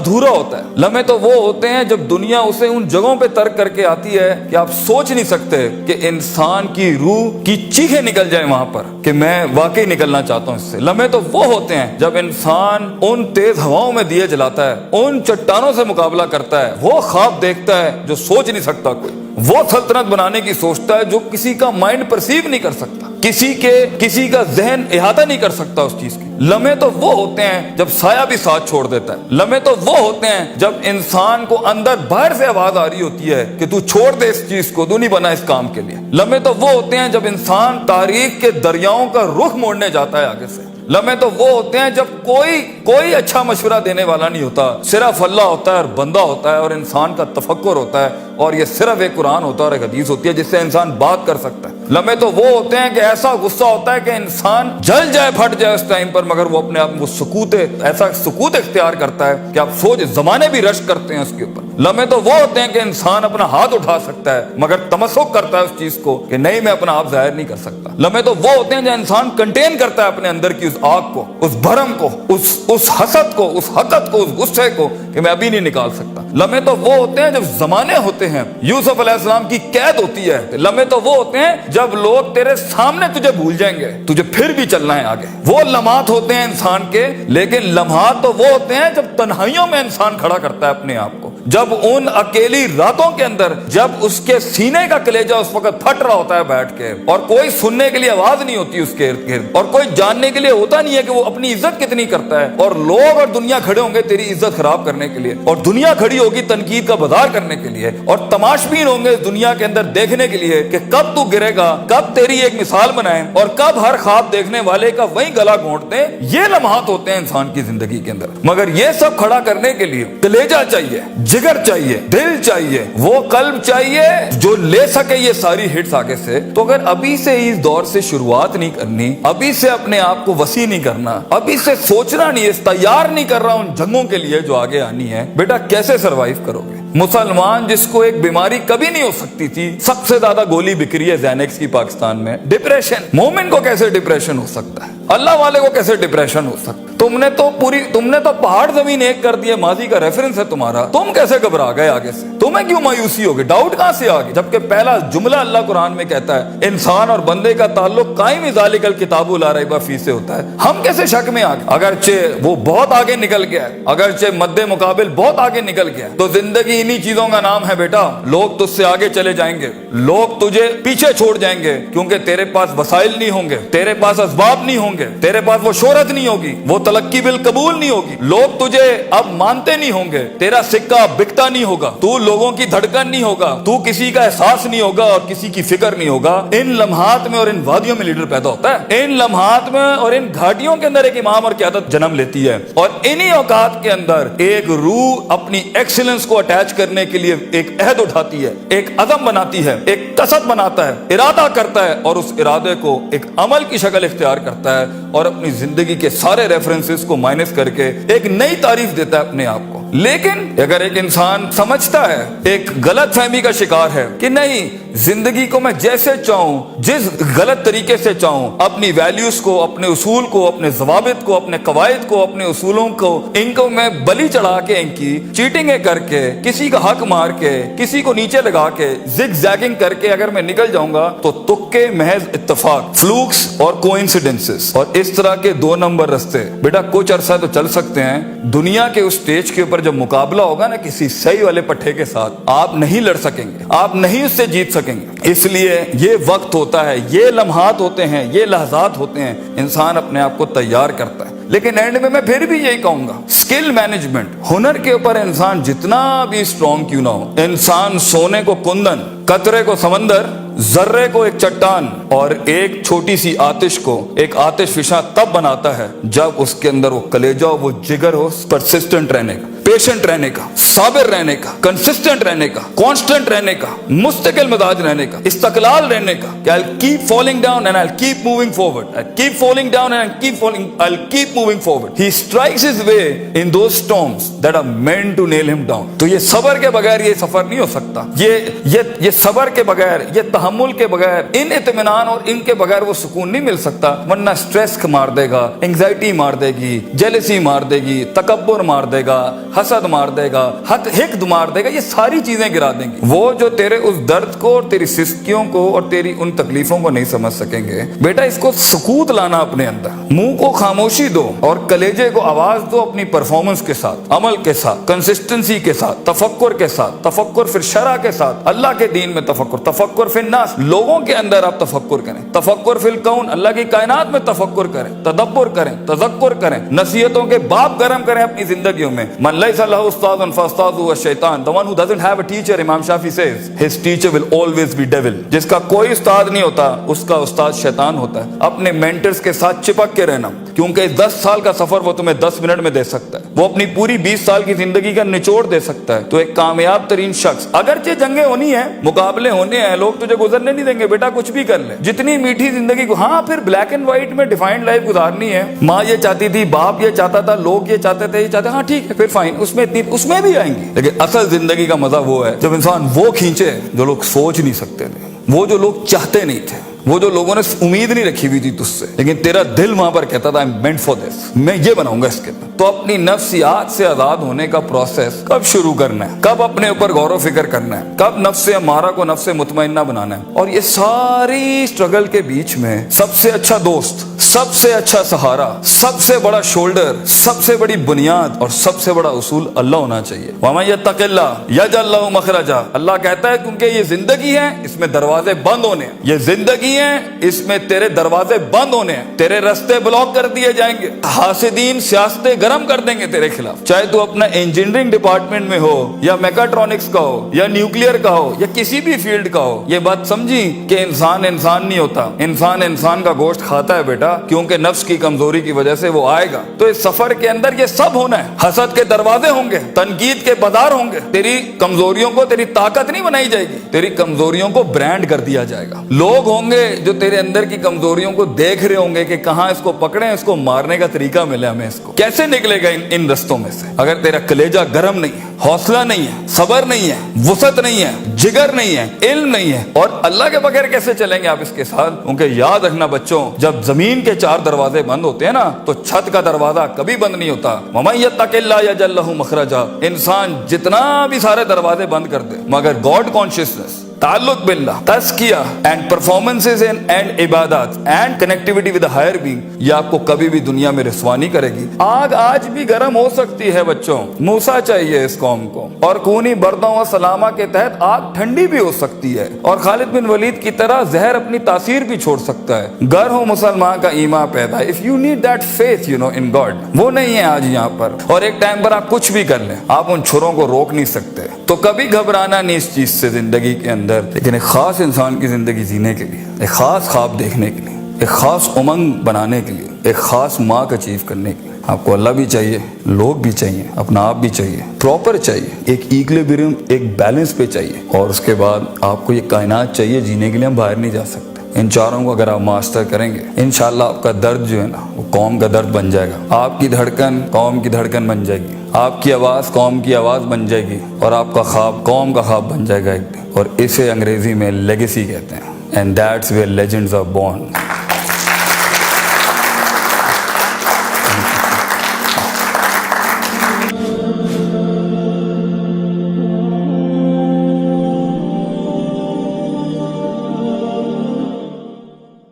ادھورا ہوتا ہے. لمحے تو وہ ہوتے ہیں جب دنیا اسے ان جگہوں پہ ترک کر کے آتی ہے کہ آپ سوچ نہیں سکتے کہ انسان کی روح کی چیخیں نکل جائیں وہاں پر کہ میں واقعی نکلنا چاہتا ہوں اس سے. لمحے تو وہ ہوتے ہیں جب انسان ان تیز ہواؤں میں دیے جلاتا ہے، ان چٹانوں سے مقابلہ کرتا ہے، وہ خواب دیکھتا ہے جو سوچ نہیں سکتا کوئی، وہ سلطنت بنانے کی سوچتا ہے جو کسی کا مائنڈ پرسیو نہیں کر سکتا، کسی کا ذہن احاطہ نہیں کر سکتا اس چیز کی. لمحے تو وہ ہوتے ہیں جب سایہ بھی ساتھ چھوڑ دیتا ہے. لمحے تو وہ ہوتے ہیں جب انسان کو اندر باہر سے آواز آ رہی ہوتی ہے کہ تو چھوڑ دے اس چیز کو، تو نہیں بنا اس کام کے لیے. لمحے تو وہ ہوتے ہیں جب انسان تاریخ کے دریاؤں کا رخ موڑنے جاتا ہے آگے سے. لمحے تو وہ ہوتے ہیں جب کوئی اچھا مشورہ دینے والا نہیں ہوتا، صرف اللہ ہوتا ہے اور بندہ ہوتا ہے اور انسان کا تفکر ہوتا ہے، اور یہ صرف ایک قرآن ہوتا ہے اور ایک حدیث ہوتی ہے جس سے انسان بات کر سکتا ہے. لمحے تو وہ ہوتے ہیں کہ ایسا غصہ ہوتا ہے کہ انسان جل جائے، پھٹ جائے اس ٹائم پر، مگر وہ اپنے آپ کو ایسا سکوت اختیار کرتا ہے کہ آپ سوچ زمانے بھی رشک کرتے ہیں اس کے اوپر. لمحے تو وہ ہوتے ہیں کہ انسان اپنا ہاتھ اٹھا سکتا ہے مگر تمسک کرتا ہے اس چیز کو کہ نہیں، میں اپنا آپ ظاہر نہیں کر سکتا. لمحے تو وہ ہوتے ہیں جو انسان کنٹین کرتا ہے اپنے اندر کی اس آگ کو، اس بھرم کو، اس حسد کو، اس حقد کو، اس غصے کو کہ میں ابھی نہیں نکال سکتا. لمحے تو وہ ہوتے ہیں جب زمانے ہوتے ہیں، یوسف علیہ السلام کی قید ہوتی ہے. لمحے تو وہ ہوتے ہیں جب لوگ تیرے سامنے تجھے بھول جائیں گے، تجھے پھر بھی چلنا ہے آگے. وہ لمحات ہوتے ہیں انسان کے. لیکن لمحات تو وہ ہوتے ہیں جب تنہائیوں میں انسان کھڑا کرتا ہے اپنے آپ کو، جب ان اکیلی راتوں کے اندر، جب اس کے سینے کا کلیجہ اس وقت پھٹ رہا ہوتا ہے بیٹھ کے، اور کوئی سننے کے لیے آواز نہیں ہوتی اس کے ارد گرد، اور کوئی جاننے کے لیے ہوتا نہیں ہے کہ وہ اپنی عزت کتنی کرتا ہے، اور لوگ اور دنیا کھڑے ہوں گے تیری عزت خراب کرنے کے لیے، اور دنیا کھڑی ہوگی تنقید کا بازار کرنے کے لیے، اور تماشبین ہوں گے دنیا کے اندر دیکھنے کے لیے کہ کب تو گرے گا، کب تیری ایک مثال بنائیں، اور کب ہر خواب دیکھنے والے کا وہی گلا گھونٹ دیں. یہ لمحات ہوتے ہیں انسان کی زندگی کے اندر. مگر یہ سب کھڑا کرنے کے لیے کلیجہ چاہیے، جگر چاہیے، دل چاہیے، وہ قلب چاہیے جو لے سکے یہ ساری ہٹس آگے سے. تو اگر ابھی سے اس دور سے شروعات نہیں کرنی، ابھی سے اپنے آپ کو وسیع نہیں کرنا، ابھی سے سوچنا نہیں، اس تیار نہیں کر رہا ان جنگوں کے لیے جو آگے آنی ہے، بیٹا کیسے سروائیو کرو گے؟ مسلمان جس کو ایک بیماری کبھی نہیں ہو سکتی تھی، سب سے زیادہ گولی بکری ہے زینکس کی پاکستان میں، ڈپریشن. مومن کو کیسے ڈپریشن ہو سکتا ہے؟ اللہ والے کو کیسے ڈپریشن ہو سکتا ہے؟ تم نے تو پہاڑ زمین ایک کر دیے، ماضی کا ریفرنس ہے تمہارا. تم کیسے گھبرا گئے آگے سے؟ تمہیں کیوں مایوسی ہوگی؟ ڈاؤٹ کہاں سے آگے؟ جبکہ پہلا جملہ اللہ قرآن میں کہتا ہے انسان اور بندے کا تعلق قائم ذالک الکتاب لا ریب فیہ سے ہوتا ہے. ہم کیسے شک میں آگے؟ اگرچہ وہ بہت آگے نکل گیا ہے، اگرچہ مد مقابل بہت آگے نکل گیا ہے، تو زندگی انہی چیزوں کا نام ہے بیٹا. لوگ تجھ سے آگے چلے جائیں گے، لوگ تجھے پیچھے چھوڑ جائیں گے، کیونکہ تیرے پاس وسائل نہیں ہوں گے، تیرے پاس اسباب نہیں ہوں گے، تیرے پاس وہ شہرت نہیں ہوگی، وہ تلقی بالقبول نہیں ہوگی. لوگ تجھے اب مانتے نہیں ہوں گے، تیرا سکہ بکتا نہیں ہوگا، تو لوگوں کی دھڑکن نہیں ہوگا، تو کسی کا احساس نہیں ہوگا اور کسی کی فکر نہیں ہوگا. ان لمحات میں اور ان وادیوں میں لیڈر پیدا ہوتا ہے. ان لمحات میں اور ان گھاٹیوں کے اندر ایک امام اور قیادت جنم لیتی ہے، اور انہی اوقات کے اندر ایک روح اپنی ایکسیلنس کو اٹیچ کرنے کے لیے ایک عہد اٹھاتی ہے، ایک عزم بناتی ہے، ایک قصد بناتا ہے، ارادہ کرتا ہے، اور اس ارادے کو ایک عمل کی شکل اختیار کرتا ہے، اور اپنی زندگی کے سارے ریفرنسز کو مائنس کر کے ایک نئی تعریف دیتا ہے اپنے آپ کو. لیکن اگر ایک انسان سمجھتا ہے، ایک غلط فہمی کا شکار ہے کہ نہیں، زندگی کو میں جیسے چاہوں، جس غلط طریقے سے چاہوں، اپنی ویلیوز کو، اپنے اصول کو، اپنے ضوابط کو، اپنے قواعد کو، اپنے اصولوں کو، ان کو میں بلی چڑھا کے، ان کی چیٹنگیں کر کے، کسی کا حق مار کے، کسی کو نیچے لگا کے، زگ زیگنگ کر کے اگر میں نکل جاؤں گا تو تکے، محض اتفاق، فلوکس اور کوئنسیڈنسز، اور اس طرح کے 2 نمبر رستے بیٹا کچھ عرصہ تو چل سکتے ہیں. دنیا کے اس سٹیج کے اوپر جب مقابلہ ہوگا نا کسی صحیح والے پٹھے کے ساتھ، آپ نہیں لڑ سکیں گے، آپ نہیں اس سے جیت سکیں گے. اس لیے یہ وقت ہوتا ہے، یہ لمحات ہوتے ہیں، یہ لحظات ہوتے ہیں، انسان اپنے آپ کو تیار کرتا ہے. لیکن اینڈ میں پھر بھی یہی کہوں گا، سکل مینجمنٹ، ہنر کے اوپر انسان جتنا بھی اسٹرانگ کیوں نہ ہو، انسان سونے کو کندن، قطرے کو سمندر، ذرے کو ایک چٹان اور ایک چھوٹی سی آتش کو ایک آتش فشاں تب بناتا ہے جب اس کے اندر وہ کلیجہ ہو، وہ جگر ہو، پرسسٹنٹ رہنے کا، پیشنٹ رہنے کا، صابر رہنے کا، کنسسٹنٹ رہنے کا، کانسٹنٹ رہنے کا، مستقل مزاج رہنے کا، استقلال رہنے کا کہ I'll keep falling down and I'll keep moving forward. I'll keep falling down and I'll keep moving forward. He strikes his way in those storms that are meant to nail him down. تو یہ صبر کے بغیر یہ سفر نہیں ہو سکتا. یہ صبر کے بغیر، یہ تحمل کے بغیر، ان اطمینان اور ان کے بغیر وہ سکون نہیں مل سکتا. ورنہ سٹریس مار دے گا، انگزائٹی مار دے گی، جیلسی مار دے گی، تکبر مار دے گا، حسد مار دے گا, حقد مار دے گا, یہ ساری چیزیں گرا دیں گی. وہ جو تیرے اس درد کو اور تیری سستیوں کو اور تیری ان تکلیفوں کو نہیں سمجھ سکیں گے. بیٹا اس کو سکوت لانا اپنے اندر, منہ کو خاموشی دو اور کلیجے کو آواز دو اپنی پرفارمنس کے ساتھ, عمل کے ساتھ, کنسسٹنسی کے ساتھ, تفکر کے ساتھ, تفکر پھر شرع کے ساتھ, اللہ کے دین میں تفکر, تفکر فی الناس, لوگوں کے اندر آپ تفکر کریں, تفکر فی الکون, اللہ کی کائنات میں تفکر کریں, تدبر کریں, تذکر کریں, نصیحتوں کے باب گرم کریں اپنی زندگیوں میں. من لیس لہ استاذ فاستاذہ الشیطان, the one who doesn't have a teacher, امام شافعی says his teacher will always be devil. جس کا کوئی استاد نہیں ہوتا اس کا استاد شیطان ہوتا ہے. اپنے مینٹرز کے ساتھ چپک کے رہنا, کیونکہ 10 سال کا سفر وہ تمہیں 10 منٹ میں دے سکتا ہے, وہ اپنی پوری 20 سال کی زندگی کا نچوڑ دے سکتا ہے. تو ایک کامیاب ترین شخص, اگرچہ جنگیں ہونی ہیں, مقابلے ہونے ہیں, لوگ تجھے گزرنے نہیں دیں گے, بیٹا کچھ بھی کر لے, جتنی میٹھی زندگی کو, ہاں پھر بلیک اینڈ وائٹ میں ڈیفائنڈ لائف گزارنی ہے, ماں یہ چاہتی تھی, باپ یہ چاہتا تھا, لوگ یہ چاہتے تھے, یہ چاہتے, ہاں ٹھیک ہے پھر فائن, اس میں بھی آئیں گی. لیکن اصل زندگی کا مزہ وہ ہے جب انسان وہ کھینچے جو لوگ سوچ نہیں سکتے تھے, وہ جو لوگ چاہتے نہیں تھے, وہ جو لوگوں نے امید نہیں رکھی ہوئی تھی تجھ سے, لیکن تیرا دل وہاں پر کہتا تھا I'm meant for this, میں یہ بناؤں گا اس کے اندر. تو اپنی نفسیات سے آزاد ہونے کا پروسیس کب شروع کرنا ہے, کب اپنے اوپر غور و فکر کرنا ہے, کب نفس امارہ کو نفس مطمئنہ بنانا ہے. اور یہ ساری اسٹرگل کے بیچ میں سب سے اچھا دوست, سب سے اچھا سہارا, سب سے بڑا شولڈر, سب سے بڑی بنیاد اور سب سے بڑا اصول اللہ ہونا چاہیے. وَمَن يَتَّقِ اللَّهَ يَجْعَل لَّهُ مَخْرَجًا, اللہ کہتا ہے کیونکہ یہ زندگی ہے, اس میں دروازے بند ہونے ہیں, یہ زندگی ہے, اس میں تیرے دروازے بند ہونے ہیں, تیرے رستے بلاک کر دیے جائیں گے, حاسدین سیاستیں گرم کر دیں گے تیرے خلاف. چاہے تو اپنا انجینئرنگ ڈپارٹمنٹ میں ہو, یا میکاٹرونکس کا ہو, یا نیوکلیئر کا ہو, یا کسی بھی فیلڈ کا ہو. یہ بات سمجھی کہ انسان نہیں ہوتا, انسان کا گوشت کھاتا ہے بیٹا, کیونکہ نفس کی کمزوری کی وجہ سے وہ آئے گا. تو اس سفر کے اندر یہ سب ہونا ہے. حسد کے دروازے ہوں گے, تنقید کے بازار ہوں گے, تیری کمزوریوں کو تیری طاقت نہیں بنائی جائے گی, تیری کمزوریوں کو برانڈ کر دیا جائے گا. لوگ ہوں گے جو تیرے اندر کی کمزوریوں کو دیکھ رہے ہوں گے کہ کہاں اس کو پکڑیں, اس کو مارنے کا طریقہ ملے ہمیں, اس کو کیسے نکلے گا ان رستوں میں سے. اگر تیرا کلیجہ گرم نہیں ہے, حوصلہ نہیں ہے, صبر نہیں ہے, وسعت نہیں ہے, جگر نہیں ہے, علم نہیں ہے, اور اللہ کے بغیر کیسے چلیں گے آپ اس کے ساتھ. کیونکہ یاد رکھنا بچوں, جب زمین کے 4 دروازے بند ہوتے ہیں نا, تو چھت کا دروازہ کبھی بند نہیں ہوتا. وَمَن يَتَّقِ اللَّهَ يَجْعَل لَّهُ مَخْرَجًا, انسان جتنا بھی سارے دروازے بند کر دے, مگر گاڈ کانشیسنس, تعلق باللہ, تزکیہ اینڈ پرفارمنسز اینڈ عبادات and connectivity with higher being, یہ آپ کو کبھی بھی دنیا میں رسوا نہیں کرے گی. آگ آج بھی گرم ہو سکتی ہے بچوں, موسیٰ چاہیے اس قوم کو, اور خونی بردوں و سلامہ کے تحت آگ ٹھنڈی بھی ہو سکتی ہے, اور خالد بن ولید کی طرح زہر اپنی تاثیر بھی چھوڑ سکتا ہے. گر ہو مسلمان کا ایمان پیدا, if you need that faith in God, وہ نہیں ہے آج یہاں پر. اور ایک ٹائم پر آپ کچھ بھی کر لیں, آپ ان چھروں کو روک نہیں سکتے. تو کبھی گھبرانا نہیں اس چیز سے زندگی کے اندر, لیکن ایک خاص انسان کی زندگی جینے کے لیے, ایک خاص خواب دیکھنے کے لیے, ایک خاص امنگ بنانے کے لیے, ایک خاص مارک اچیو کرنے کے لیے آپ کو اللہ بھی چاہیے, لوگ بھی چاہیے, اپنا آپ بھی چاہیے, پراپر چاہیے, ایک ایکولیبریم, ایک بیلنس پہ چاہیے, اور اس کے بعد آپ کو یہ کائنات چاہیے جینے کے لیے. ہم باہر نہیں جا سکتے. ان چاروں کو اگر آپ ماسٹر کریں گے, انشاءاللہ آپ کا درد جو ہے نا وہ قوم کا درد بن جائے گا, آپ کی دھڑکن قوم کی دھڑکن بن جائے گی, آپ کی آواز قوم کی آواز بن جائے گی, اور آپ کا خواب قوم کا خواب بن جائے گا ایک دن. اور اسے انگریزی میں لیگیسی کہتے ہیں, and that's where legends are born.